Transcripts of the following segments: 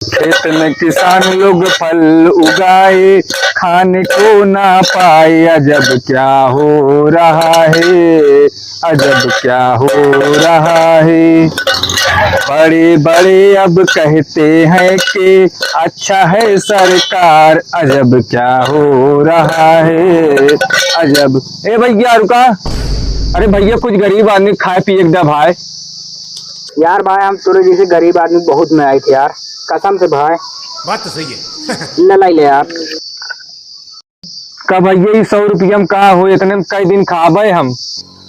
खेत में किसान लोग फल उगाए, खाने को ना पाए, अजब क्या हो रहा है, अजब क्या हो रहा है। बड़े बड़े अब कहते हैं कि अच्छा है सरकार, अजब क्या हो रहा है, अजब। ए भैया रुका, अरे भैया कुछ गरीब आदमी खाए पिए के दे भाई। यार भाई हम तुरे जैसे गरीब आदमी बहुत में आए थे यार, कसम से भाई। बात तो सही है। ले लाई ले यार। का भैया 100 रुपया में का हो, इतने में कई दिन खाबे हम।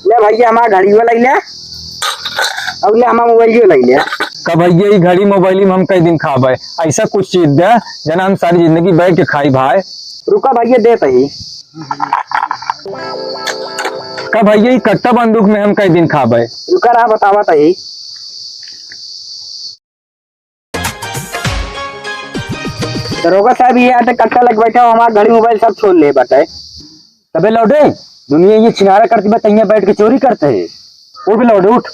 ले भैया हमारा घड़ी वो लाई ले, अब ले हमारा मोबाइल जो लाई ले। का भैया ये घड़ी मोबाइल में हम कई दिन खाबे, ऐसा कुछ चीज दे जना हम सारी जिंदगी बैठ के खाई भाई। रुका भैया दे ही। का भैया ये कट्टा बंदूक में हम कई दिन खाबे। रुका रहा बतावा ही। दरोगा साहब ये आते कट्टा लग बैठा हो, हमारा घड़ी मोबाइल सब छोड़ ले बताए। तबे लौटे दुनिया ये छिनारा करती बा, तैया बैठ के चोरी करते है। उठ भी लौटे उठ।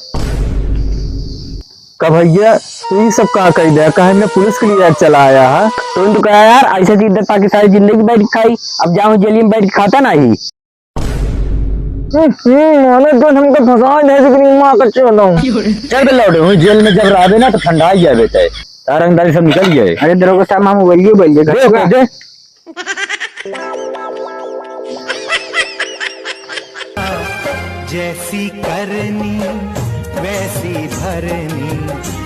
का भैया तू ये सब कहा कही दे, कहा मैं पुलिस के लिए चला आया है। तो कहा यार ऐसे चीज पाकि सारी जिंदगी बैठ के खाई, अब जाओ जेल में बैठ के खाता नहीं। हमको फंसा नहीं माँ का चलो चल लौटे हूँ जेल में, जब राबे ना तो ठंडा ही जाए बेटे, तारंगदारी सब निकल गए। अरे दरोगा साहब हम मोबाइल बोल दे। जैसी करनी वैसी भरनी।